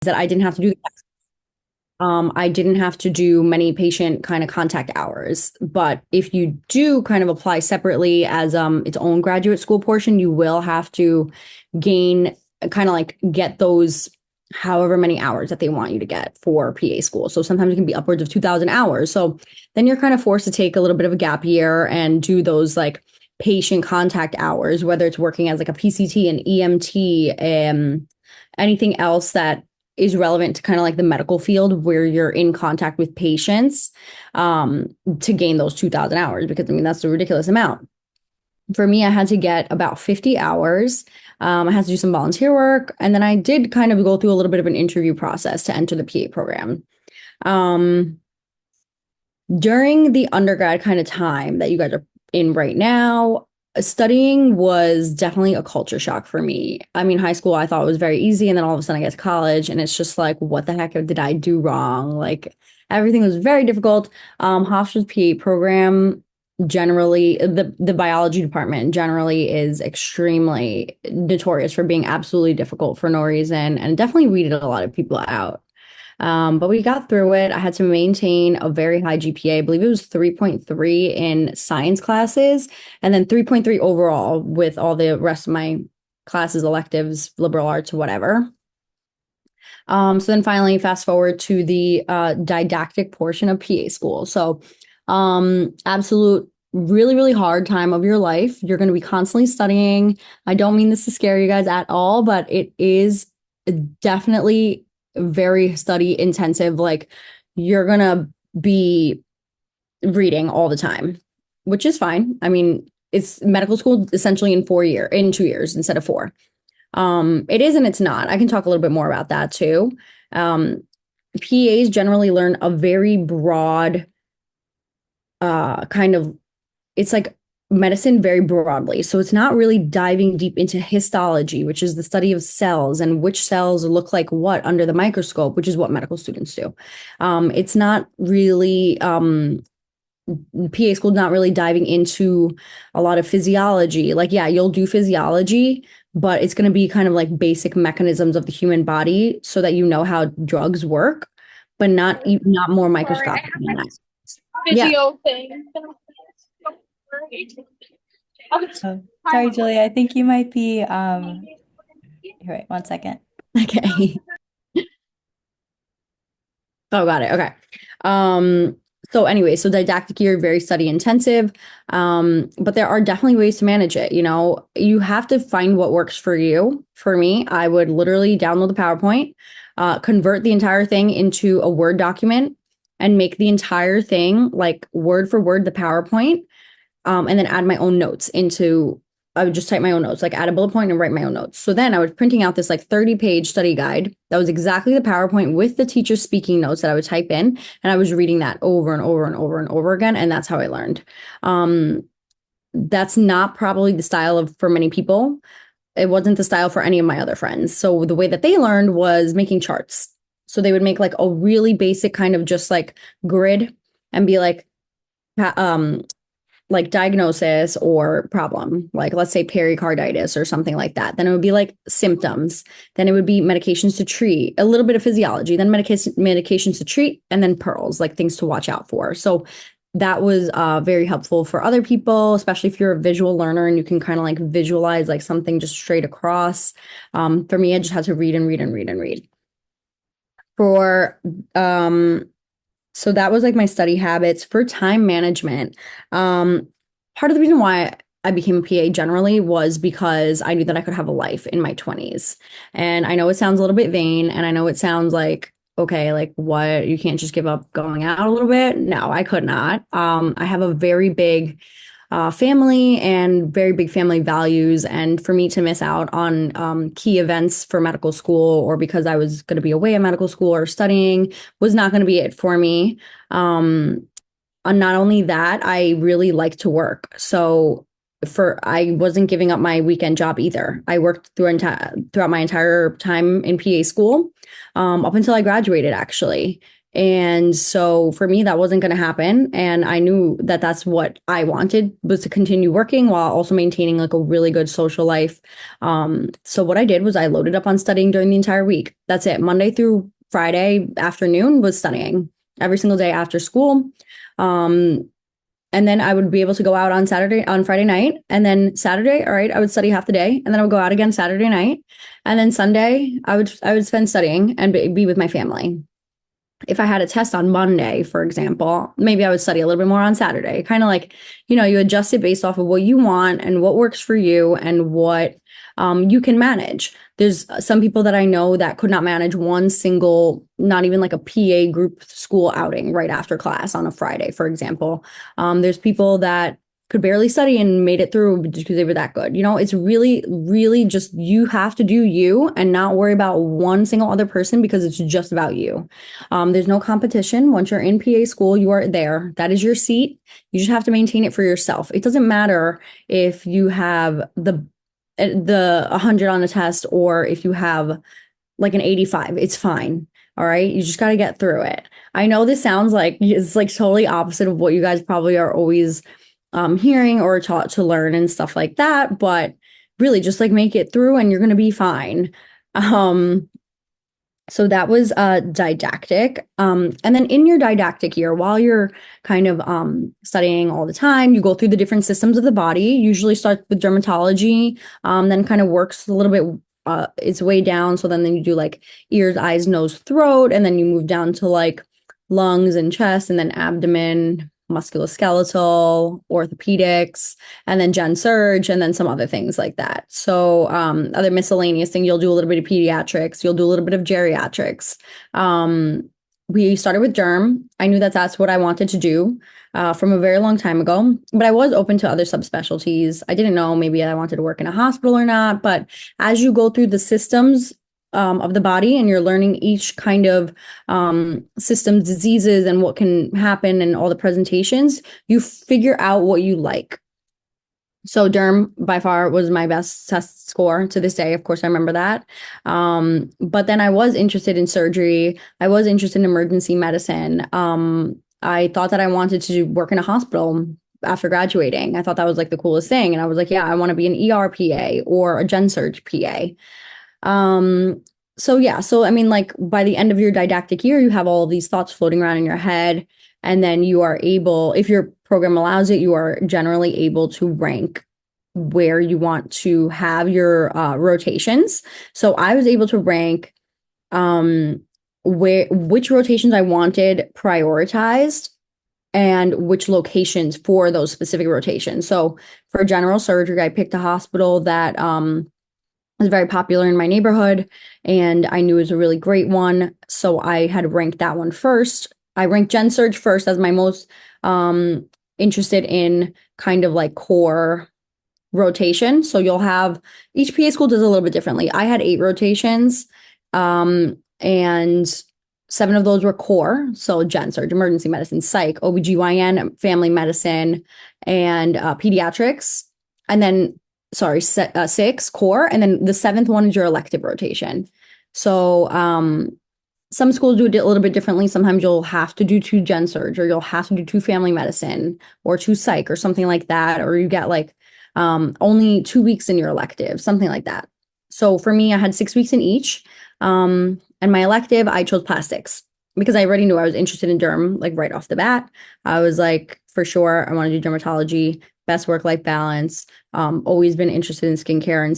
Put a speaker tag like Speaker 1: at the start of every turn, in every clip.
Speaker 1: that I didn't have to do I didn't have to do many patient kind of contact hours. But if you do kind of apply separately as its own graduate school portion, you will have to gain kind of like get those however many hours that they want you to get for PA school. So sometimes it can be upwards of 2,000 hours. So then you're kind of forced to take a little bit of a gap year and do those like patient contact hours, whether it's working as like a PCT, an EMT, anything else that is relevant to kind of like the medical field where you're in contact with patients, to gain those 2,000 hours, because I mean, that's a ridiculous amount. For me, I had to get about 50 hours. I had to do some volunteer work, and then I did kind of go through a little bit of an interview process to enter the PA program. Um, During the undergrad kind of time that you guys are in right now, studying was definitely a culture shock for me. I mean, high school I thought was very easy, and then all of a sudden I get to college and it's just like, what the heck did I do wrong? Like everything was very difficult. Hofstra's PA program generally, the biology department generally is extremely notorious for being absolutely difficult for no reason, and definitely weeded a lot of people out. But we got through it. I had to maintain a very high GPA. I believe it was 3.3 in science classes and then 3.3 overall with all the rest of my classes, electives, liberal arts, whatever. So then finally, fast forward to the didactic portion of PA school. So, absolute really, really hard time of your life. You're going to be constantly studying. I don't mean this to scare you guys at all, but it is definitely very study intensive. Like you're gonna be reading all the time, which is fine. I mean, it's medical school essentially in 2 years instead of four. It is and it's not. I can talk a little bit more about that too. PAs generally learn a very broad kind of, it's like medicine very broadly. So it's not really diving deep into histology, which is the study of cells and which cells look like what under the microscope, which is what medical students do. It's not really PA school, not really diving into a lot of physiology. Like, yeah, you'll do physiology, but it's going to be kind of like basic mechanisms of the human body so that you know how drugs work, but not more
Speaker 2: Sorry, I
Speaker 1: microscopic
Speaker 2: have
Speaker 1: than
Speaker 2: my
Speaker 1: that. Yeah.
Speaker 2: physio thing.
Speaker 3: Oh, sorry, Julia. I think you might be here, wait, 1 second.
Speaker 1: Okay. Oh, got it. Okay. Um, so anyway, so didactic year, very study intensive. But there are definitely ways to manage it. You know, you have to find what works for you. For me, I would literally download the PowerPoint, convert the entire thing into a Word document and make the entire thing like word for word the PowerPoint, and then add my own notes into, I would just type my own notes, like add a bullet point and write my own notes. So then I was printing out this like 30-page study guide that was exactly the PowerPoint with the teacher's speaking notes that I would type in. And I was reading that over and over and over and over again. And that's how I learned. That's not probably the style of for many people. It wasn't the style for any of my other friends. So the way that they learned was making charts. So they would make like a really basic kind of just like grid and be like diagnosis or problem, like let's say pericarditis or something like that. Then it would be like symptoms. Then it would be medications to treat, a little bit of physiology, then medications to treat, and then pearls, like things to watch out for. So that was very helpful for other people, especially if you're a visual learner and you can kind of like visualize like something just straight across. For me, I just had to read and read and read and read. For So that was like my study habits for time management. Part of the reason why I became a PA generally was because I knew that I could have a life in my 20s. And I know it sounds a little bit vain, and I know it sounds like, okay, like what, you can't just give up going out a little bit. No, I could not. I have a very big family and very big family values. And for me to miss out on key events for medical school, or because I was going to be away at medical school or studying, was not going to be it for me. And not only that, I really like to work. So I wasn't giving up my weekend job either. I worked throughout my entire time in PA school, up until I graduated, actually. And so for me, that wasn't going to happen. And I knew that that's what I wanted, was to continue working while also maintaining like a really good social life. So what I did was I loaded up on studying during the entire week. That's it. Monday through Friday afternoon was studying every single day after school. Um, and then I would be able to go out on Friday night. And then Saturday, all right, I would study half the day. And then I would go out again Saturday night. And then Sunday, I would spend studying and be with my family. If I had a test on Monday, for example, maybe I would study a little bit more on Saturday. Kind of like, you adjust it based off of what you want and what works for you and what you can manage. There's some people that I know that could not manage one single, not even like a PA group school outing right after class on a Friday, for example. There's people that could barely study and made it through because they were that good. It's really, really just you have to do you and not worry about one single other person because it's just about you. There's no competition. Once you're in PA school, you are there. That is your seat. You just have to maintain it for yourself. It doesn't matter if you have the 100 on the test or if you have like an 85. It's fine. All right. You just got to get through it. I know this sounds like it's like totally opposite of what you guys probably are always hearing or taught to learn and stuff like that, but really just like make it through and you're going to be fine. So that was didactic. And then in your didactic year, while you're kind of studying all the time, you go through the different systems of the body, usually starts with dermatology, then kind of works a little bit its way down. So then you do like ears, eyes, nose, throat, and then you move down to like lungs and chest, and then abdomen, musculoskeletal, orthopedics, and then gen surge, and then some other things like that. So other miscellaneous thing, you'll do a little bit of pediatrics, you'll do a little bit of geriatrics. We started with derm. I knew that that's what I wanted to do from a very long time ago, but I was open to other subspecialties. I didn't know maybe I wanted to work in a hospital or not, but as you go through the systems of the body and you're learning each kind of systems, diseases, and what can happen and all the presentations, you figure out what you like. So derm by far was my best test score to this day. Of course, I remember that. But then I was interested in surgery. I was interested in emergency medicine. I thought that I wanted to work in a hospital after graduating. I thought that was like the coolest thing. And I was like, yeah, I want to be an ER PA or a gen surge PA. So yeah, so I mean, like by the end of your didactic year, you have all of these thoughts floating around in your head, and then you are able, if your program allows it, you are generally able to rank where you want to have your rotations. So I was able to rank which rotations I wanted prioritized and which locations for those specific rotations. So for general surgery, I picked a hospital that was very popular in my neighborhood, and I knew it was a really great one. So I had ranked that one first. I ranked Gen Surge first as my most interested in kind of like core rotation. So you'll have each PA school does a little bit differently. I had 8 rotations, and 7 of those were core. So Gen Surge, emergency medicine, psych, OBGYN, family medicine, and pediatrics. And then 6 core, and then the 7th one is your elective rotation. So some schools do it a little bit differently. Sometimes you'll have to do 2 gen surge, or you'll have to do 2 family medicine, or 2 psych, or something like that, or you get like only 2 weeks in your elective, something like that. So for me, I had 6 weeks in each, and my elective, I chose plastics because I already knew I was interested in derm, like right off the bat. I was like, for sure, I want to do dermatology, best work-life balance. Always been interested in skincare and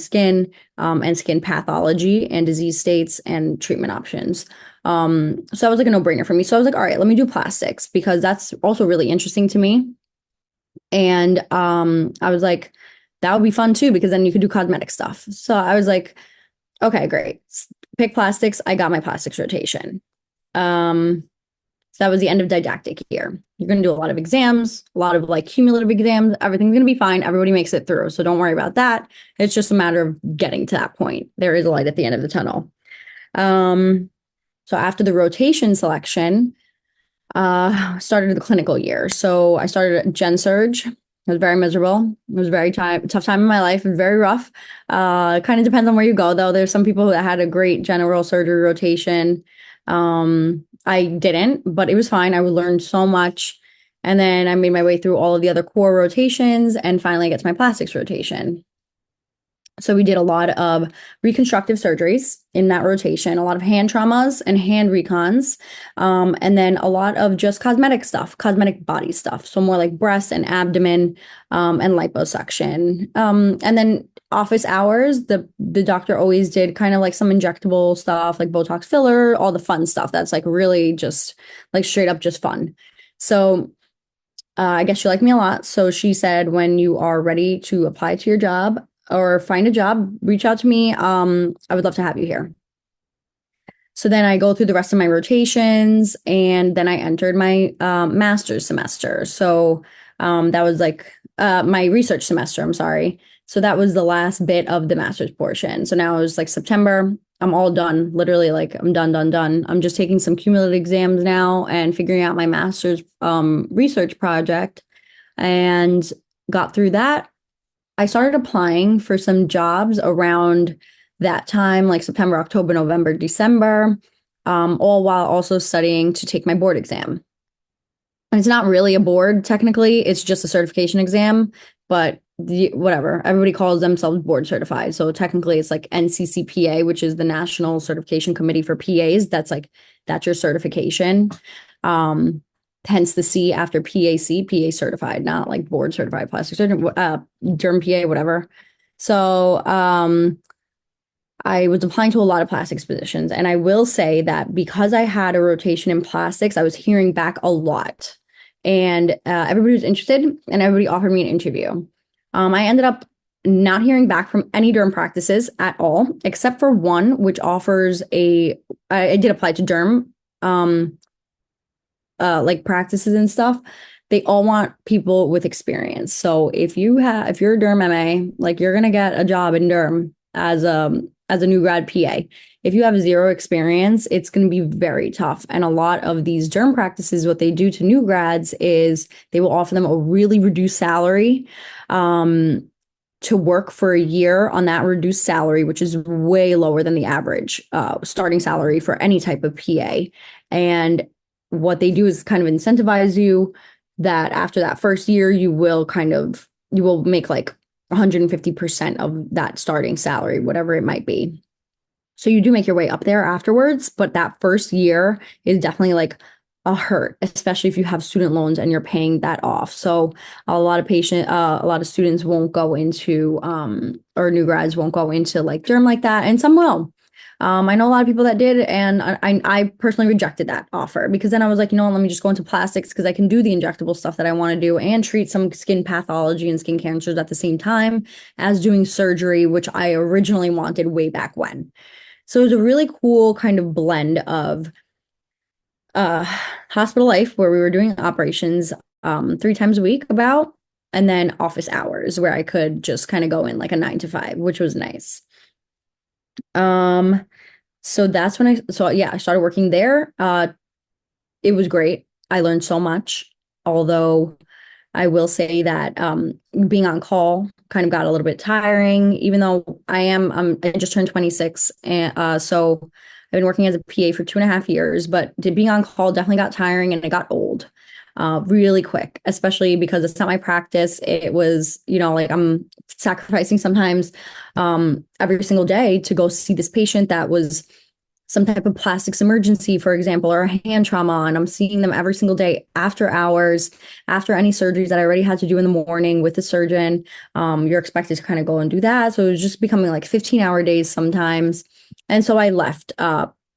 Speaker 1: skin pathology and disease states and treatment options. So that was like a no-brainer for me. So I was like, all right, let me do plastics because that's also really interesting to me. And I was like, that would be fun too, because then you could do cosmetic stuff. So I was like, okay, great. Pick plastics. I got my plastics rotation. So that was the end of didactic year. You're going to do a lot of exams, a lot of like cumulative exams. Everything's going to be fine. Everybody makes it through. So don't worry about that. It's just a matter of getting to that point. There is a light at the end of the tunnel. So after the rotation selection, started the clinical year. So I started at Gen Surge. It was very miserable. It was a very tough time in my life. It was very rough. It kind of depends on where you go, though. There's some people that had a great general surgery rotation. I didn't, but it was fine. I learned so much. And then I made my way through all of the other core rotations and finally I get to my plastics rotation. So we did a lot of reconstructive surgeries in that rotation, a lot of hand traumas and hand recons, and then a lot of just cosmetic stuff, cosmetic body stuff. So more like breast and abdomen, and liposuction. And then office hours, the doctor always did kind of like some injectable stuff, like Botox filler, all the fun stuff that's like really just like straight up just fun. So I guess she liked me a lot. So she said, when you are ready to apply to your job or find a job, reach out to me. I would love to have you here. So then I go through the rest of my rotations and then I entered my master's semester. So that was like my research semester, I'm sorry. So that was the last bit of the master's portion. So now it was like September. I'm all done, literally, like I'm done, done, done. I'm just taking some cumulative exams now and figuring out my master's research project and got through that. I started applying for some jobs around that time, like September, October, November, December, all while also studying to take my board exam. And it's not really a board, technically, it's just a certification exam, but whatever, everybody calls themselves board certified. So technically, it's like NCCPA, which is the National Certification Committee for PAs. That's your certification. Hence the C after PAC, PA certified, not like board certified plastic surgeon, derm PA, whatever. So I was applying to a lot of plastics positions. And I will say that because I had a rotation in plastics, I was hearing back a lot. And everybody was interested and everybody offered me an interview. I ended up not hearing back from any derm practices at all, except for one, which offers I did apply to derm, like practices and stuff. They all want people with experience. So if you're a derm MA, like you're gonna get a job in derm as a new grad PA. If you have zero experience, it's going to be very tough. And a lot of these derm practices, what they do to new grads is they will offer them a really reduced salary to work for a year on that reduced salary, which is way lower than the average starting salary for any type of PA. And what they do is kind of incentivize you that after that first year, you will make like 150% of that starting salary, whatever it might be. So you do make your way up there afterwards, but that first year is definitely like a hurt, especially if you have student loans and you're paying that off. So a lot of students won't go into, or new grads won't go into like derm like that, and some will. I know a lot of people that did, and I personally rejected that offer because then I was like, you know what, let me just go into plastics because I can do the injectable stuff that I want to do and treat some skin pathology and skin cancers at the same time as doing surgery, which I originally wanted way back when. So it was a really cool kind of blend of hospital life where we were doing operations 3 times a week about, and then office hours where I could just kind of go in like a 9 to 5, which was nice. So that's when I started working there. It was great. I learned so much, although I will say that being on call kind of got a little bit tiring, even though I just turned 26. And so I've been working as a PA for 2.5 years, but being on call definitely got tiring and it got old really quick, especially because it's not my practice. It was, like I'm sacrificing sometimes every single day to go see this patient that was some type of plastics emergency, for example, or a hand trauma, and I'm seeing them every single day after hours, after any surgeries that I already had to do in the morning with the surgeon. You're expected to kind of go and do that. So it was just becoming like 15-hour days sometimes. And so I left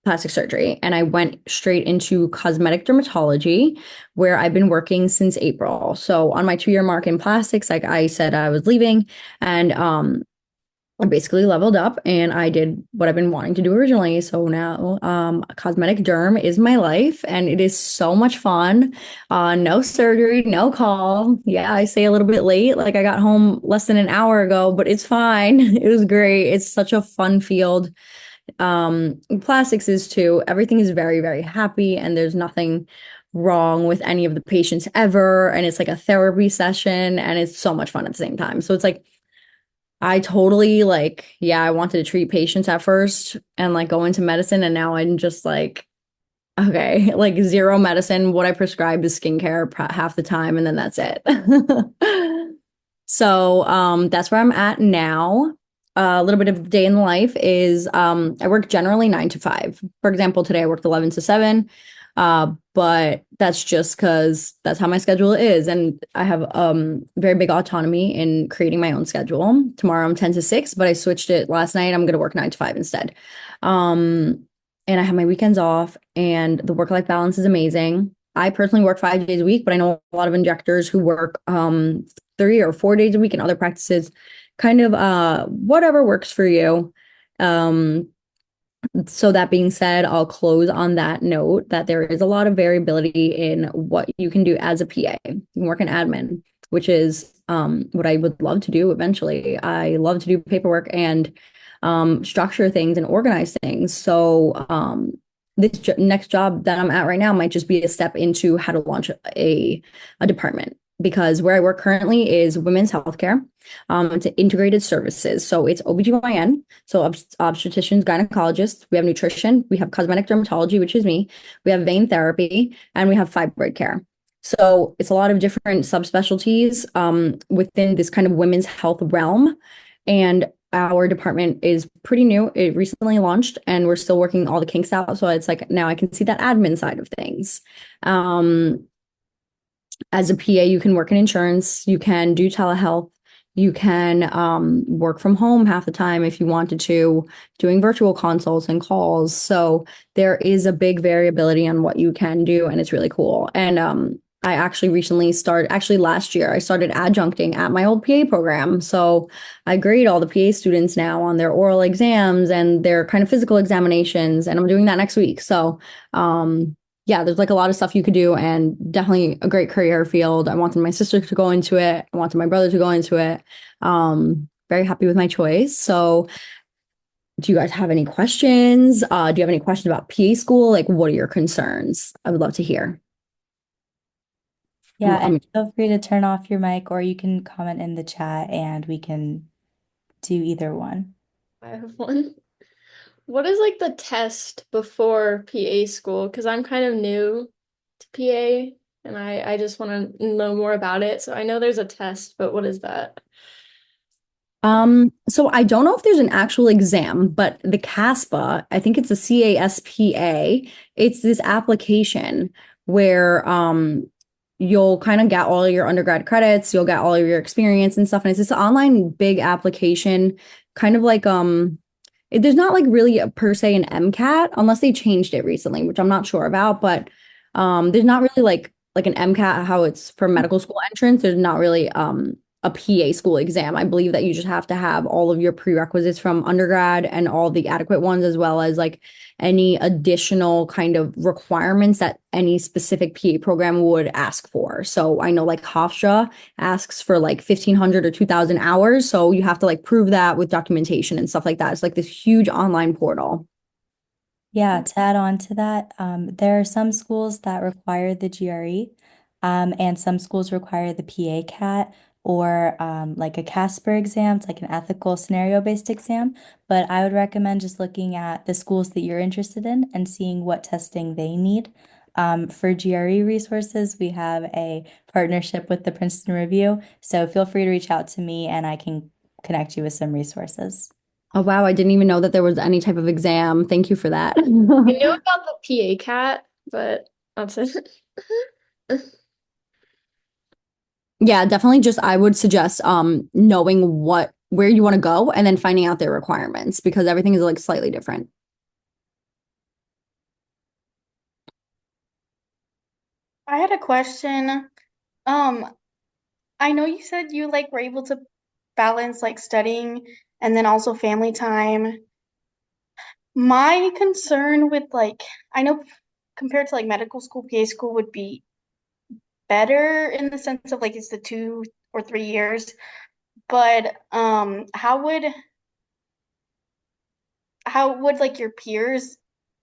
Speaker 1: plastic surgery and I went straight into cosmetic dermatology, where I've been working since April. So on my 2-year mark in plastics, like I said, I was leaving, and I basically leveled up and I did what I've been wanting to do originally. So now cosmetic derm is my life and it is so much fun. No surgery, no call. Yeah, I say a little bit late. Like I got home less than an hour ago, but it's fine. It was great. It's such a fun field. Plastics is too. Everything is very, very happy and there's nothing wrong with any of the patients ever. And it's like a therapy session and it's so much fun at the same time. So it's like, I totally I wanted to treat patients at first and like go into medicine. And now I'm just like, Okay, like zero medicine. What I prescribe is skincare half the time, and then that's it. So, that's where I'm at now. A little bit of day in the life is I work generally 9 to 5. For example, today I worked 11 to 7. But that's just because that's how my schedule is. And I have very big autonomy in creating my own schedule. Tomorrow I'm 10 to 6, but I switched it last night. I'm gonna work 9 to 5 instead. Um, and I have my weekends off, and the work-life balance is amazing. I personally work 5 days a week, but I know a lot of injectors who work 3 or 4 days a week in other practices. Kind of whatever works for you. Um, so that being said, I'll close on that note that there is a lot of variability in what you can do as a PA. You can work in admin, which is what I would love to do eventually. I love to do paperwork and structure things and organize things. So this next job that I'm at right now might just be a step into how to launch a department, because where I work currently is women's healthcare. It's integrated services. So it's OBGYN, so obstetricians, gynecologists. We have nutrition. We have cosmetic dermatology, which is me. We have vein therapy, and we have fibroid care. So it's a lot of different subspecialties within this kind of women's health realm. And our department is pretty new. It recently launched, and we're still working all the kinks out. So it's like now I can see that admin side of things. Um, as a PA, you can work in insurance, you can do telehealth, you can work from home half the time if you wanted to, doing virtual consults and calls. So there is a big variability on what you can do, and it's really cool. And I actually recently started, actually last year, I started adjuncting at my old PA program. So I grade all the PA students now on their oral exams and their kind of physical examinations, and I'm doing that next week. So yeah, there's like a lot of stuff you could do, and definitely a great career field. I wanted my sister to go into it. I wanted my brother to go into it. Very happy with my choice. So do you guys have any questions? Do you have any questions about PA school? Like, what are your concerns? I would love to hear.
Speaker 3: Yeah, and feel free to turn off your mic or you can comment in the chat and we can do either one.
Speaker 2: I have one. What is like the test before PA school? Because I'm kind of new to PA and I just want to know more about it. So I know there's a test, but what is that?
Speaker 1: So I don't know if there's an actual exam, but the CASPA, I think it's a CASPA, it's this application where you'll kind of get all your undergrad credits, you'll get all of your experience and stuff. And it's this online big application, kind of like there's not like really a, per se an MCAT unless they changed it recently, which I'm not sure about, but there's not really like an MCAT how it's for medical school entrance. There's not really a PA school exam. I believe that you just have to have all of your prerequisites from undergrad and all the adequate ones, as well as like any additional kind of requirements that any specific PA program would ask for. So I know like Hofstra asks for like 1,500 or 2,000 hours. So you have to like prove that with documentation and stuff like that. It's like this huge online portal.
Speaker 3: Yeah, to add on to that, there are some schools that require the GRE, and some schools require the PA CAT or like a Casper exam. It's like an ethical scenario-based exam. But I would recommend just looking at the schools that you're interested in and seeing what testing they need. For GRE resources, we have a partnership with the Princeton Review. So feel free to reach out to me and I can connect you with some resources.
Speaker 1: Oh, wow. I didn't even know that there was any type of exam. Thank you for that.
Speaker 2: I know about the PA CAT, but that's it.
Speaker 1: Yeah, definitely just I would suggest knowing where you want to go and then finding out their requirements, because everything is like slightly different.
Speaker 4: I had a question. Um, I know you said you like were able to balance like studying and then also family time. My concern with like I know compared to like medical school, PA school would be better in the sense of like it's the 2 or 3 years, but how would like your peers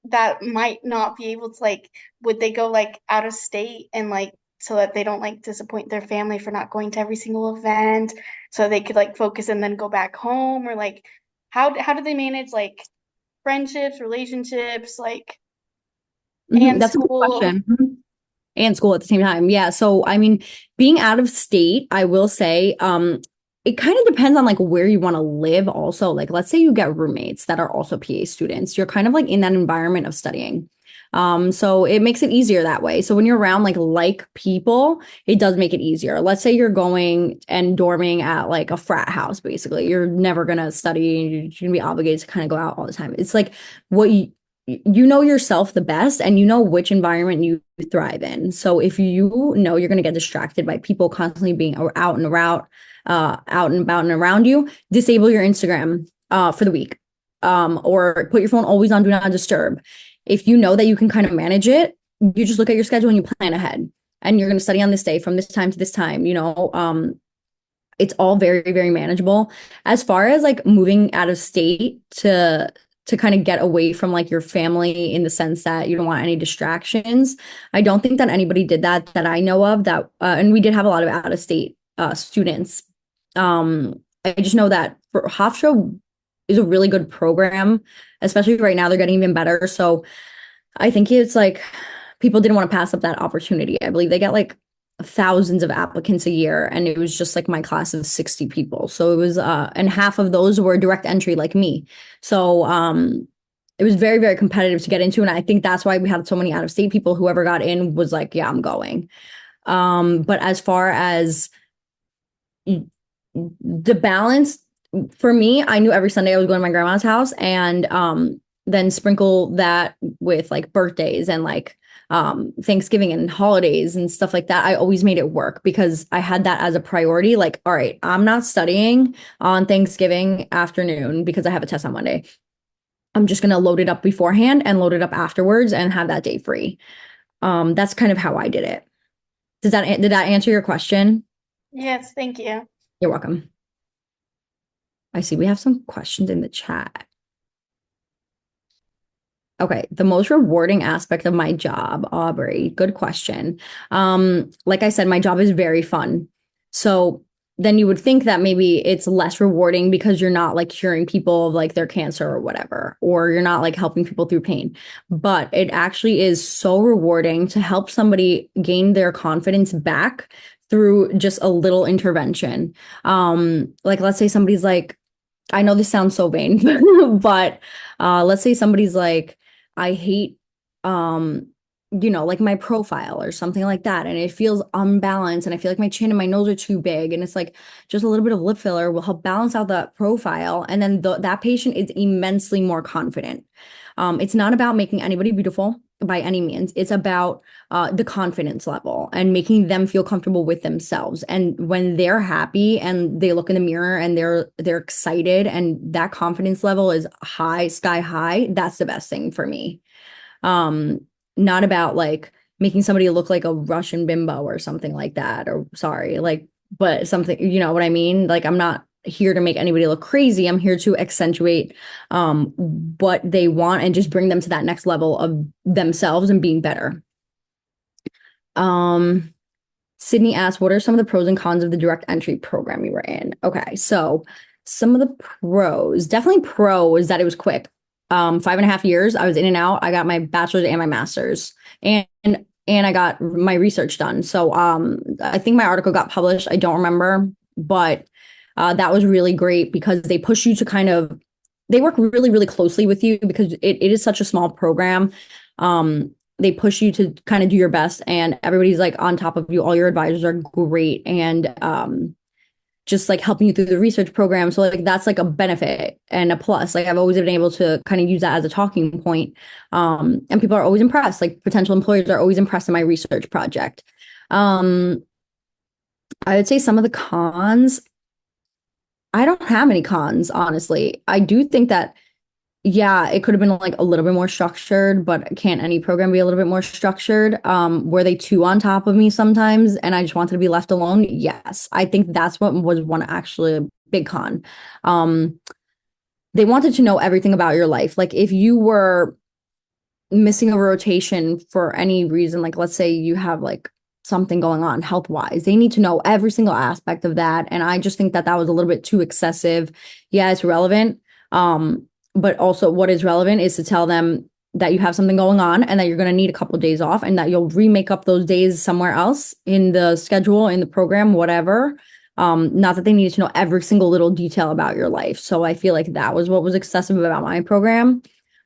Speaker 4: that might not be able to like would they go like out of state and like so that they don't like disappoint their family for not going to every single event so they could like focus and then go back home or like how do they manage like friendships, relationships, like and
Speaker 1: That's a good
Speaker 4: school.
Speaker 1: question. And school at the same time. Yeah. So, I mean, being out of state, I will say, it kind of depends on like where you want to live also. Like, let's say you get roommates that are also PA students. You're kind of like in that environment of studying. So it makes it easier that way. So when you're around like people, it does make it easier. Let's say you're going and dorming at like a frat house, basically. You're never gonna study, you're gonna be obligated to kind of go out all the time. It's like what you know yourself the best and you know which environment you thrive in. So if you know you're going to get distracted by people constantly being out and around, out and about and around you, disable your Instagram for the week, or put your phone always on do not disturb. If you know that you can kind of manage it, you just look at your schedule and you plan ahead. And you're going to study on this day from this time to this time. It's all very, very manageable. As far as like moving out of state to kind of get away from like your family in the sense that you don't want any distractions. I don't think that anybody did that I know of that, and we did have a lot of out of state students. I just know that for Hofstra is a really good program, especially right now they're getting even better. So I think it's like people didn't want to pass up that opportunity. I believe they get like thousands of applicants a year and it was just like my class of 60 people, so it was and half of those were direct entry like me. So it was very, very competitive to get into, and I think that's why we had so many out of state people. Whoever got in was like, yeah, I'm going. But as far as the balance, for me, I knew every Sunday I was going to my grandma's house, and then sprinkle that with like birthdays and like Thanksgiving and holidays and stuff like that. I always made it work because I had that as a priority. Like, all right, I'm not studying on Thanksgiving afternoon because I have a test on Monday. I'm just gonna load it up beforehand and load it up afterwards and have that day free. That's kind of how I did it. Did that answer your question?
Speaker 4: Yes, thank you.
Speaker 1: You're welcome. I see we have some questions in the chat. Okay, the most rewarding aspect of my job, Aubrey, good question. Like I said, my job is very fun. So then you would think that maybe it's less rewarding because you're not like curing people of like their cancer or whatever, or you're not like helping people through pain. But it actually is so rewarding to help somebody gain their confidence back through just a little intervention. Like let's say somebody's like, I know this sounds so vain, but let's say somebody's like, I hate, like my profile or something like that. And it feels unbalanced. And I feel like my chin and my nose are too big. And it's like just a little bit of lip filler will help balance out that profile. And then that patient is immensely more confident. It's not about making anybody beautiful by any means. It's about the confidence level and making them feel comfortable with themselves. And when they're happy and they look in the mirror and they're excited and that confidence level is high, sky high, that's the best thing for me. Not about like making somebody look like a Russian bimbo or something like that, or sorry, like, but something, you know what I mean? Like, I'm not here to make anybody look crazy. I'm here to accentuate what they want and just bring them to that next level of themselves and being better. Sydney asked, what are some of the pros and cons of the direct entry program you were in? Okay, so some of the pros, definitely pro is that it was quick. 5.5 years, I was in and out. I got my bachelor's and my master's, and I got my research done. So I think my article got published. I don't remember, but that was really great because they push you to they work really, really closely with you because it is such a small program. They push you to kind of do your best and everybody's like on top of you. All your advisors are great and just like helping you through the research program. So like that's like a benefit and a plus. Like I've always been able to kind of use that as a talking point. And people are always impressed. Like potential employers are always impressed in my research project. I would say some of the cons, I don't have any cons, honestly. I do think that, yeah, it could have been like a little bit more structured, but can't any program be a little bit more structured? Were they too on top of me sometimes and I just wanted to be left alone? Yes, I think that's what was one actually a big con. They wanted to know everything about your life. Like if you were missing a rotation for any reason, like let's say you have like something going on health wise, they need to know every single aspect of that. And I just think that that was a little bit too excessive. Yeah, it's relevant. But also what is relevant is to tell them that you have something going on and that you're going to need a couple of days off, and that you'll remake up those days somewhere else in the schedule, in the program, whatever. Not that they needed to know every single little detail about your life. So I feel like that was what was excessive about my program.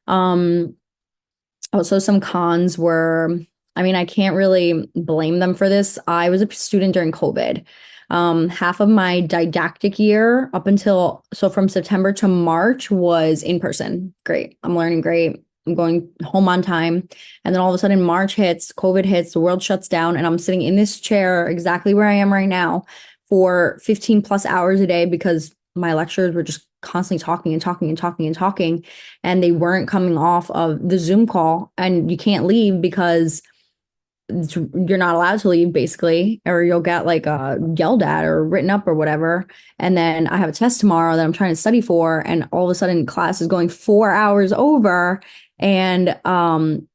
Speaker 1: Also, some cons were, I mean, I can't really blame them for this. I was a student during COVID. Half of my didactic year up until, so from September to March was in person. Great. I'm learning great. I'm going home on time. And then all of a sudden March hits, COVID hits, the world shuts down, and I'm sitting in this chair exactly where I am right now for 15 plus hours a day because my lecturers were just constantly talking and talking and talking and talking, and they weren't coming off of the Zoom call, and you can't leave because you're not allowed to leave basically, or you'll get like yelled at or written up or whatever. And then I have a test tomorrow that I'm trying to study for, and all of a sudden class is going 4 hours over, and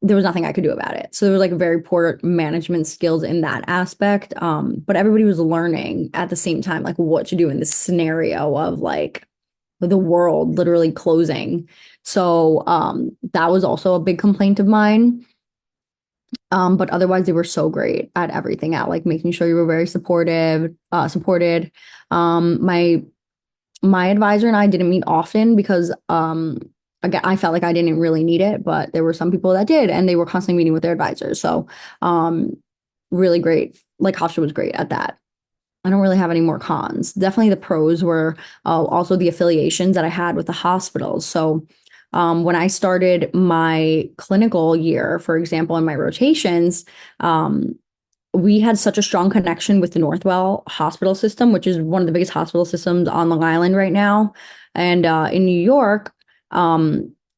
Speaker 1: there was nothing I could do about it. So there was like very poor management skills in that aspect. But everybody was learning at the same time like what to do in this scenario of like the world literally closing. So that was also a big complaint of mine. But otherwise they were so great at everything, at like making sure you were very supported. My advisor and I didn't meet often because again, I felt like I didn't really need it, but there were some people that did, and they were constantly meeting with their advisors. So really great. Like Hofstra was great at that. I don't really have any more cons. Definitely the pros were also the affiliations that I had with the hospitals. So when I started my clinical year, for example, in my rotations, we had such a strong connection with the Northwell hospital system, which is one of the biggest hospital systems on Long Island right now. And in New York,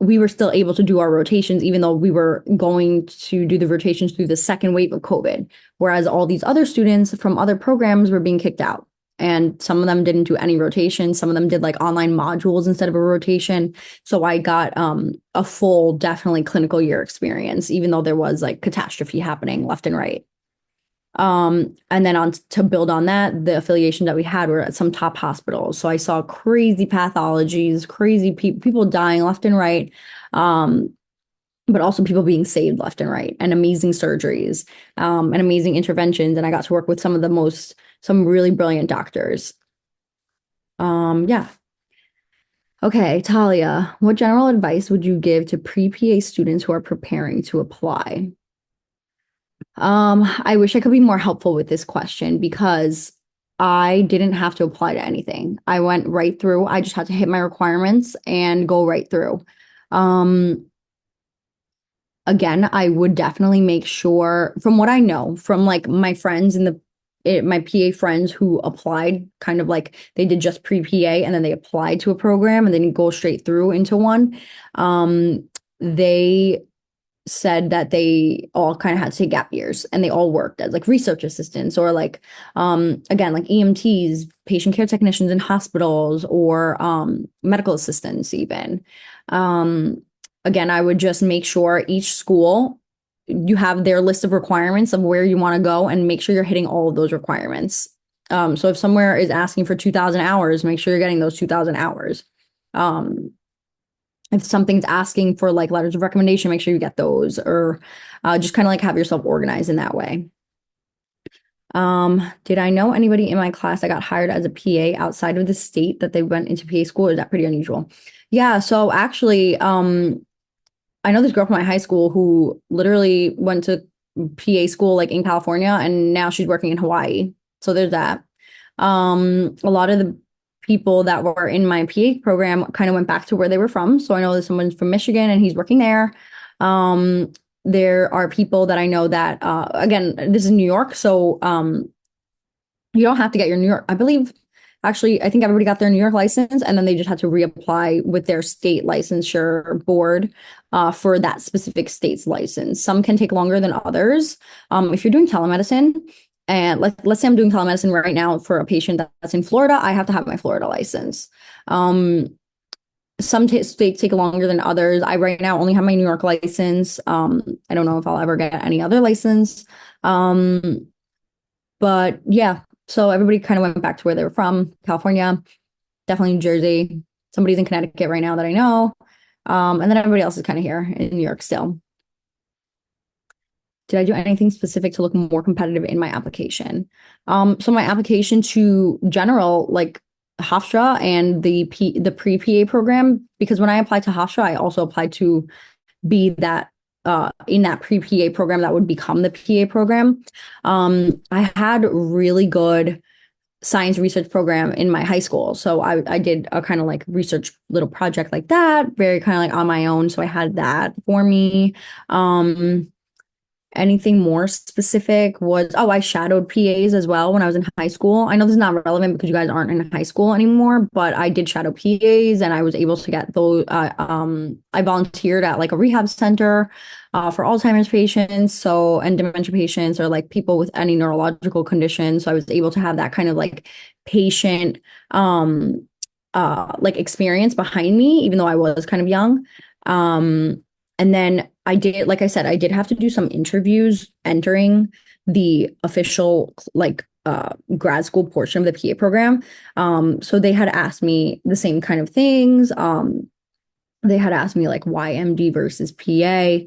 Speaker 1: we were still able to do our rotations, even though we were going to do the rotations through the second wave of COVID, whereas all these other students from other programs were being kicked out. And some of them didn't do any rotation. Some of them did like online modules instead of a rotation. So I got a full, definitely clinical year experience, even though there was like catastrophe happening left and right. And then on to build on that, the affiliation that we had were at some top hospitals. So I saw crazy pathologies, crazy people dying left and right. But also people being saved left and right, and amazing surgeries, and amazing interventions. And I got to work with some really brilliant doctors. Yeah. Okay, Talia, what general advice would you give to pre-PA students who are preparing to apply? I wish I could be more helpful with this question because I didn't have to apply to anything. I went right through. I just had to hit my requirements and go right through. Again, I would definitely make sure, from what I know from like my friends and my PA friends who applied, kind of like they did just pre-PA and then they applied to a program and then go straight through into one. They said that they all kind of had to take gap years, and they all worked as like research assistants or like again like EMTs, patient care technicians in hospitals, or medical assistants even. Again, I would just make sure each school, you have their list of requirements of where you want to go, and make sure you're hitting all of those requirements. So if somewhere is asking for 2,000 hours, make sure you're getting those 2,000 hours. If something's asking for like letters of recommendation, make sure you get those, or just kind of like have yourself organized in that way. Did I know anybody in my class that got hired as a PA outside of the state that they went into PA school? Or is that pretty unusual? Yeah, so actually, I know this girl from my high school who literally went to PA school like in California, and now she's working in Hawaii. So there's that. A lot of the people that were in my PA program kind of went back to where they were from. So I know there's someone from Michigan and he's working there. There are people that I know that, again, this is New York. So you don't have to get your New York, I believe. Actually, I think everybody got their New York license, and then they just had to reapply with their state licensure board for that specific state's license. Some can take longer than others. If you're doing telemedicine, and let's say I'm doing telemedicine right now for a patient that's in Florida, I have to have my Florida license. Some states take longer than others. I right now only have my New York license. I don't know if I'll ever get any other license. But yeah. So everybody kind of went back to where they were from. California, definitely New Jersey. Somebody's in Connecticut right now that I know. And then everybody else is kind of here in New York still. Did I do anything specific to look more competitive in my application? So my application to general, like Hofstra and the pre-PA program, because when I applied to Hofstra, I also applied to be that in that pre-PA program that would become the PA program. I had really good science research program in my high school. So I did a kind of like research little project like that, very kind of like on my own. So I had that for me. Anything more specific was, I shadowed PAs as well when I was in high school. I know this is not relevant because you guys aren't in high school anymore, but I did shadow PAs and I was able to get those. I volunteered at like a rehab center for Alzheimer's patients, so and dementia patients or like people with any neurological conditions. So I was able to have that kind of like patient like experience behind me, even though I was kind of young. And then I did, like I said, I did have to do some interviews entering the official like grad school portion of the PA program. So they had asked me the same kind of things. They had asked me like why MD versus PA.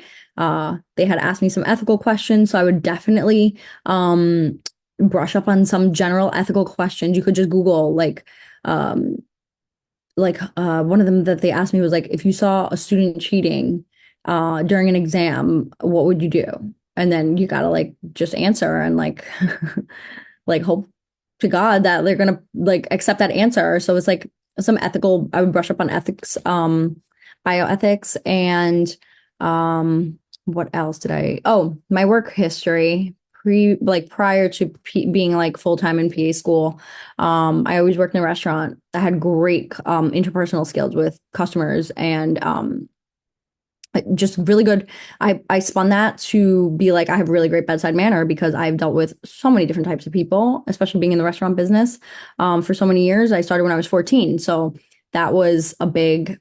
Speaker 1: They had asked me some ethical questions. So I would definitely brush up on some general ethical questions. You could just Google one of them that they asked me was like, if you saw a student cheating during an exam, what would you do? And then you gotta like just answer and like like hope to God that they're gonna like accept that answer. So it's like some ethical, I would brush up on ethics, bioethics, and what else did my work history prior to being like full-time in PA school. I always worked in a restaurant. I had great interpersonal skills with customers and just really good. I spun that to be like, I have really great bedside manner because I've dealt with so many different types of people, especially being in the restaurant business for so many years. I started when I was 14. So that was a big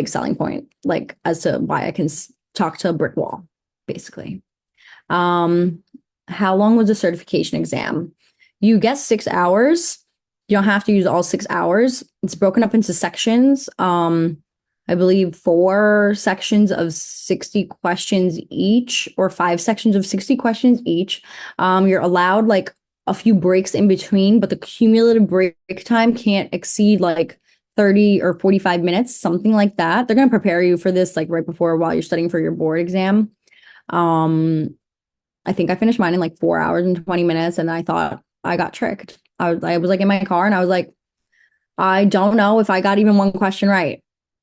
Speaker 1: selling point, like as to why I can talk to a brick wall, basically. How long was the certification exam? You get 6 hours. You don't have to use all 6 hours. It's broken up into sections. I believe 4 sections of 60 questions each, or 5 sections of 60 questions each. You're allowed like a few breaks in between, but the cumulative break time can't exceed like 30 or 45 minutes, something like that. They're going to prepare you for this like right before while you're studying for your board exam. I think I finished mine in like 4 hours and 20 minutes, and I thought I got tricked. I was like in my car and I was like, I don't know if I got even one question right,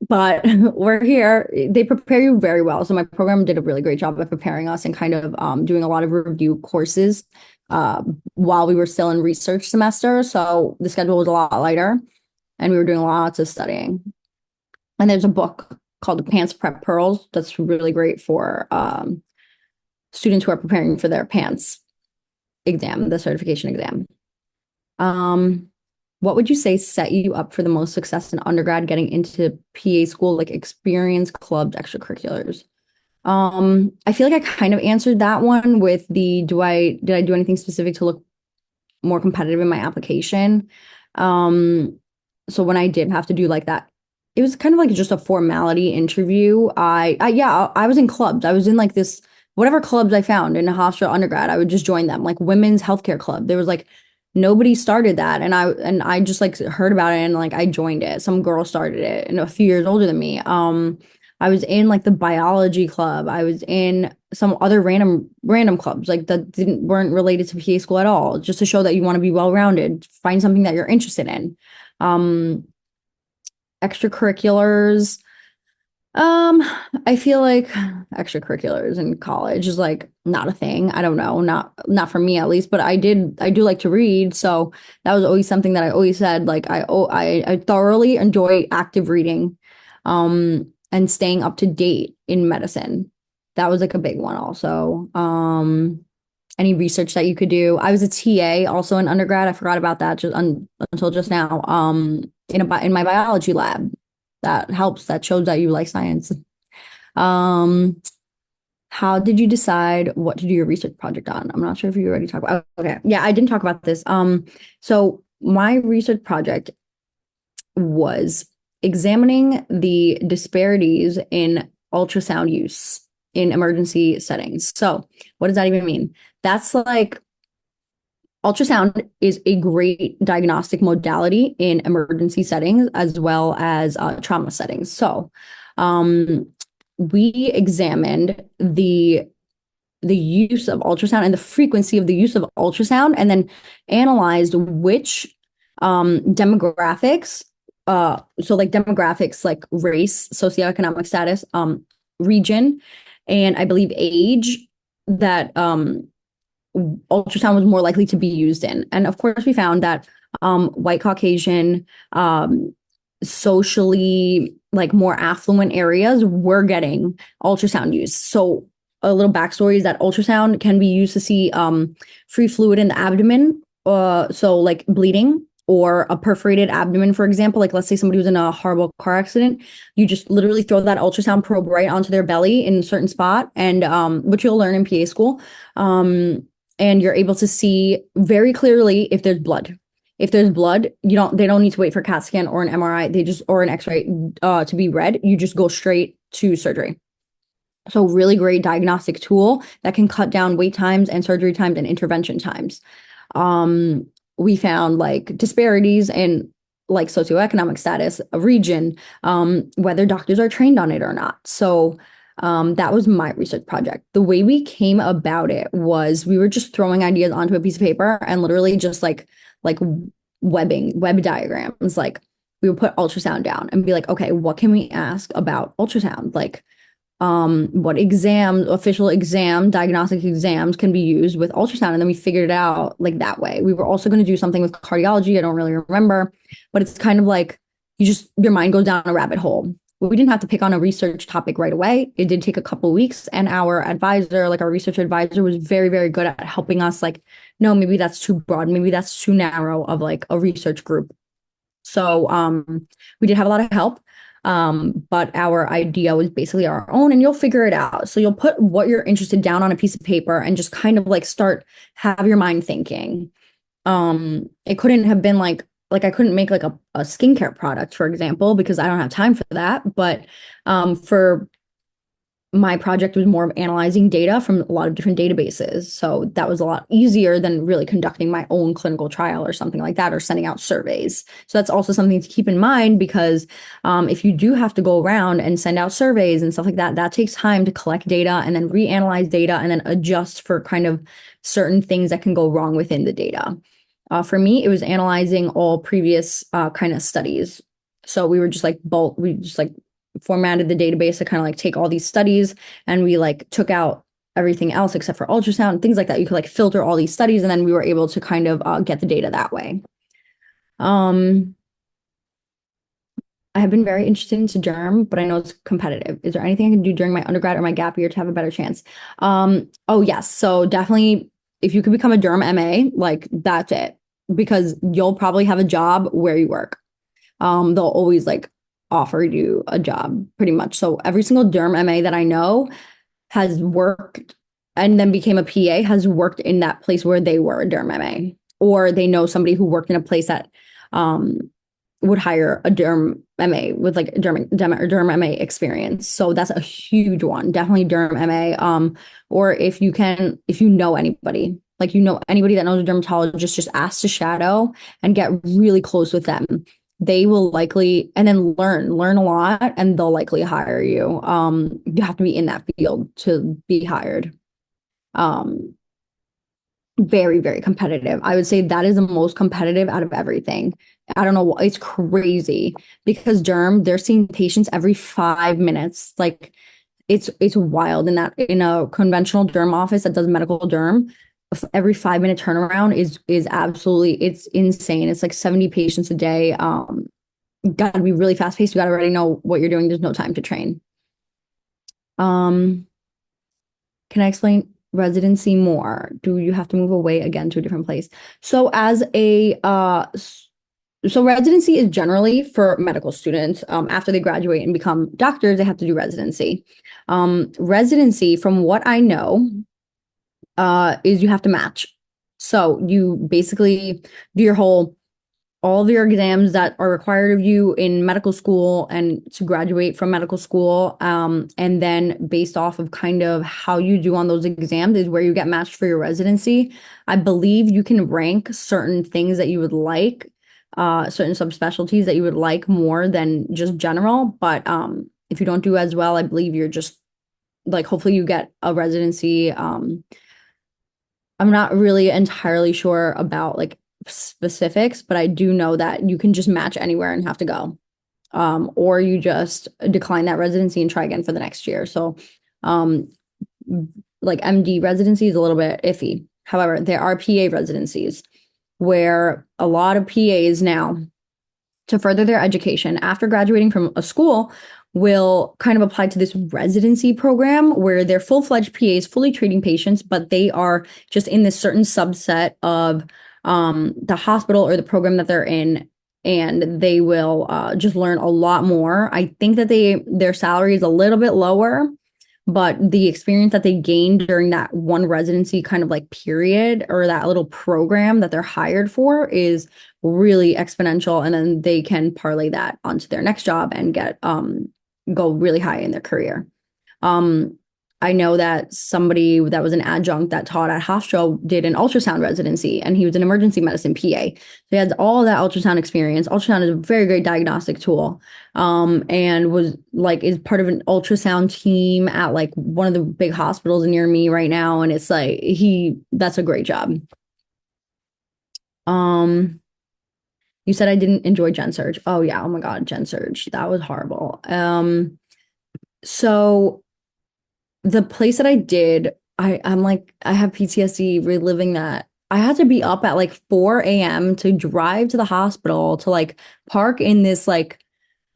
Speaker 1: but we're here. They prepare you very well. So my program did a really great job of preparing us and kind of doing a lot of review courses while we were still in research semester. So the schedule was a lot lighter and we were doing lots of studying. And there's a book called The PANCE Prep Pearls that's really great for students who are preparing for their PANCE exam, the certification exam. What would you say set you up for the most success in undergrad getting into PA school, like experience, clubs, extracurriculars? I feel like I kind of answered that one with did I do anything specific to look more competitive in my application? So when I did have to do like that, it was kind of like just a formality interview. I was in clubs. I was in like this, whatever clubs I found in a Hofstra undergrad, I would just join them, like women's healthcare club. There was like nobody started that, and I just like heard about it and like I joined it. Some girl started it and a few years older than me. I was in like the biology club. I was in some other random clubs like that weren't related to PA school at all, just to show that you want to be well-rounded, find something that you're interested in. Extracurriculars. I feel like extracurriculars in college is like not a thing. I don't know, not for me at least, but I do like to read. So that was always something that I always said, like I thoroughly enjoy active reading, and staying up to date in medicine. That was like a big one also. Any research that you could do. I was a TA also in undergrad. I forgot about that until just now. In my biology lab. That helps. That shows that you like science. How did you decide what to do your research project on? I'm not sure if you already talked about. Okay, yeah, I didn't talk about this. So my research project was examining the disparities in ultrasound use in emergency settings. So what does that even mean? That's like ultrasound is a great diagnostic modality in emergency settings as well as trauma settings. So we examined the use of ultrasound and the frequency of the use of ultrasound, and then analyzed which demographics, so like demographics like race, socioeconomic status, region, and I believe age, that ultrasound was more likely to be used in. And of course, we found that white Caucasian, socially like more affluent areas were getting ultrasound use. So a little backstory is that ultrasound can be used to see free fluid in the abdomen, so like bleeding or a perforated abdomen, for example. Like let's say somebody was in a horrible car accident, you just literally throw that ultrasound probe right onto their belly in a certain spot, and which you'll learn in PA school, and you're able to see very clearly if there's blood. If there's blood, they don't need to wait for a CAT scan or an MRI, or an X-ray to be read. You just go straight to surgery. So really great diagnostic tool that can cut down wait times and surgery times and intervention times. We found like disparities in like socioeconomic status, a region, whether doctors are trained on it or not. So that was my research project. The way we came about it was we were just throwing ideas onto a piece of paper and literally just like web diagrams. Like we would put ultrasound down and be like, okay, what can we ask about ultrasound? Like what official diagnostic exams can be used with ultrasound. And then we figured it out like that way. We were also going to do something with cardiology. I don't really remember, but it's kind of like your mind goes down a rabbit hole. We didn't have to pick on a research topic right away. It did take a couple of weeks, and our advisor, like our research advisor, was very, very good at helping us like, no, maybe that's too broad. Maybe that's too narrow of like a research group. So we did have a lot of help. But our idea was basically our own, and you'll figure it out. So you'll put what you're interested down on a piece of paper and just kind of like have your mind thinking. It couldn't have been like I couldn't make like a skincare product, for example, because I don't have time for that. But for my project was more of analyzing data from a lot of different databases. So that was a lot easier than really conducting my own clinical trial or something like that, or sending out surveys. So that's also something to keep in mind, because if you do have to go around and send out surveys and stuff like that, that takes time to collect data and then reanalyze data and then adjust for kind of certain things that can go wrong within the data. For me, it was analyzing all previous kind of studies. So we just formatted the database to kind of like take all these studies, and we like took out everything else except for ultrasound and things like that. You could like filter all these studies, and then we were able to kind of get the data that way. I have been very interested into derm, but I know it's competitive. Is there anything I can do during my undergrad or my gap year to have a better chance? Oh yes. So definitely, if you could become a derm MA, like that's it, because you'll probably have a job where you work. They'll always like offer you a job pretty much. So every single derm MA that I know has worked and then became a PA, has worked in that place where they were a derm MA, or they know somebody who worked in a place that would hire a derm MA with like derm MA experience. So that's a huge one. Definitely derm MA. Or if you know anybody, like anybody that knows a dermatologist, just ask to shadow and get really close with them. They will likely, and then learn a lot, and they'll likely hire you. You have to be in that field to be hired. Very, very competitive. I would say that is the most competitive out of everything. I don't know. It's crazy because derm, they're seeing patients every 5 minutes. Like it's wild. In a conventional derm office that does medical derm, every 5 minute turnaround is absolutely, it's insane. It's like 70 patients a day. Got to be really fast paced. You got to already know what you're doing. There's no time to train. Can I explain residency more? Do you have to move away again to a different place? So so residency is generally for medical students. After they graduate and become doctors, they have to do residency. Residency, from what I know, is you have to match. So you basically do your whole all of your exams that are required of you in medical school and to graduate from medical school. And then based off of kind of how you do on those exams is where you get matched for your residency. I believe you can rank certain things that you would like, certain subspecialties that you would like more than just general. But if you don't do as well, I believe you're just like, hopefully you get a residency. I'm not really entirely sure about like specifics, but I do know that you can just match anywhere and have to go. Or you just decline that residency and try again for the next year. So, like MD residency is a little bit iffy. However, there are PA residencies where a lot of PAs now, to further their education after graduating from a school, will kind of apply to this residency program where they're full-fledged PAs, fully treating patients, but they are just in this certain subset of the hospital or the program that they're in, and they will just learn a lot more. I think that their salary is a little bit lower, but the experience that they gained during that one residency kind of like period or that little program that they're hired for is really exponential, and then they can parlay that onto their next job and get go really high in their career. I know that somebody that was an adjunct that taught at Hofstra did an ultrasound residency, and he was an emergency medicine PA. So he had all that ultrasound experience. Ultrasound is a very great diagnostic tool, and was like is part of an ultrasound team at like one of the big hospitals near me right now. And it's like that's a great job. You said I didn't enjoy Gen Surge. Oh yeah, oh my God, Gen Surge. That was horrible. So the place that I did, I'm like, I have PTSD reliving that. I had to be up at like 4 a.m. to drive to the hospital to like park in this like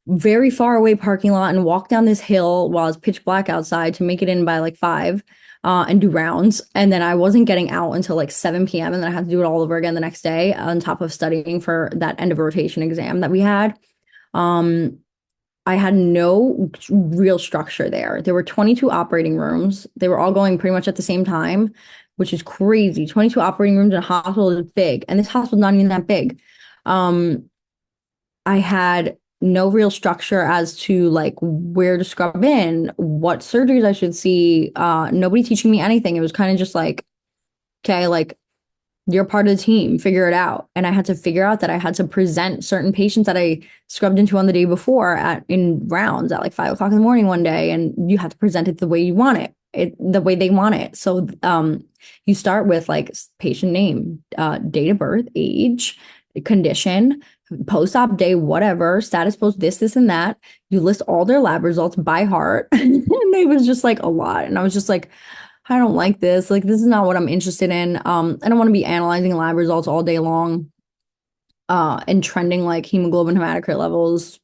Speaker 1: very far away parking lot and walk down this hill while it's pitch black outside to make it in by like 5 and do rounds. And then I wasn't getting out until like 7 p.m. And then I had to do it all over again the next day on top of studying for that end of rotation exam that we had. I had no real structure there. There were 22 operating rooms. They were all going pretty much at the same time, which is crazy. 22 operating rooms in a hospital is big, and this hospital's not even that big. I had no real structure as to like where to scrub in, what surgeries I should see. Nobody teaching me anything. It was kind of just like, okay, like you're part of the team, figure it out. And I had to figure out that I had to present certain patients that I scrubbed into on the day before in rounds at like 5 o'clock in the morning one day. And you have to present it the way you want it, the way they want it. So you start with like patient name, date of birth, age, condition, post-op day, whatever, status post, this, and that. You list all their lab results by heart. And it was just like a lot. And I was just like, I don't like this. Like, this is not what I'm interested in. I don't want to be analyzing lab results all day long, and trending like hemoglobin hematocrit levels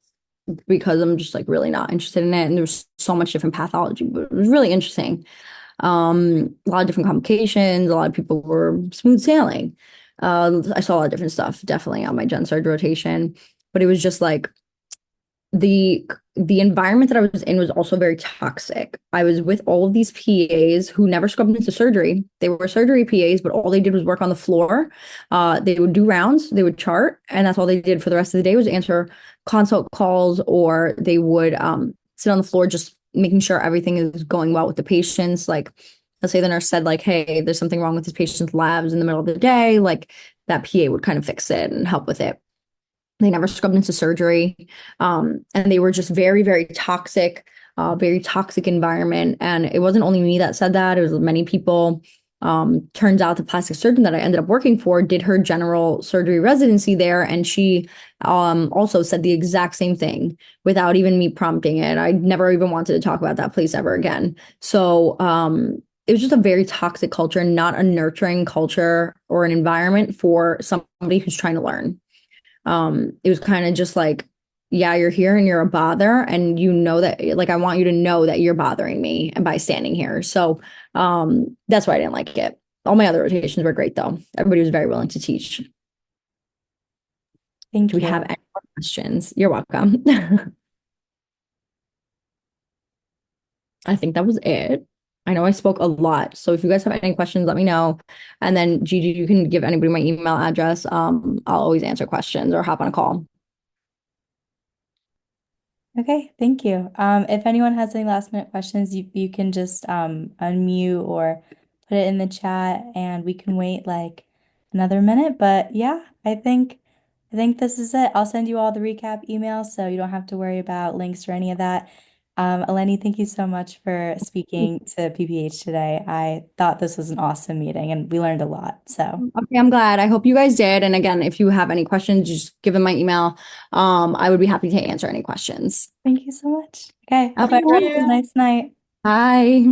Speaker 1: because I'm just like really not interested in it. And there's so much different pathology, but it was really interesting. A lot of different complications. A lot of people were smooth sailing. I saw a lot of different stuff, definitely on my Gen Surg rotation, but it was just like the environment that I was in was also very toxic. I was with all of these PAs who never scrubbed into surgery. They were surgery PAs, but all they did was work on the floor. They would do rounds, they would chart, and that's all they did for the rest of the day was answer consult calls, or they would sit on the floor just making sure everything is going well with the patients. Like, let's say the nurse said like, hey, there's something wrong with this patient's labs in the middle of the day, like that PA would kind of fix it and help with it. They never scrubbed into surgery. And they were just very, very toxic environment. And it wasn't only me that said that, it was many people. Turns out the plastic surgeon that I ended up working for did her general surgery residency there. And she also said the exact same thing without even me prompting it. I never even wanted to talk about that place ever again. So it was just a very toxic culture, not a nurturing culture or an environment for somebody who's trying to learn. It was kind of just like, yeah, you're here and you're a bother, and you know that, like, I want you to know that you're bothering me by standing here. So that's why I didn't like it. All my other rotations were great though. Everybody was very willing to teach.
Speaker 3: Thank
Speaker 1: Do we
Speaker 3: you.
Speaker 1: have any more questions? You're welcome. I think that was it. I know I spoke a lot, so if you guys have any questions, let me know. And then Gigi, you can give anybody my email address. I'll always answer questions or hop on a call.
Speaker 3: Okay, thank you. If anyone has any last minute questions, you can just unmute or put it in the chat and we can wait like another minute. But yeah, I think this is it. I'll send you all the recap emails so you don't have to worry about links or any of that. Eleni, thank you so much for speaking to PPH today. I thought this was an awesome meeting and we learned a lot. So
Speaker 1: Okay, I'm glad. I hope you guys did. And again, if you have any questions, just give them my email. I would be happy to answer any questions.
Speaker 3: thank you so much. Okay, hope
Speaker 1: Of
Speaker 3: everyone
Speaker 1: course.
Speaker 3: has a
Speaker 4: you.
Speaker 3: nice night.
Speaker 1: Bye.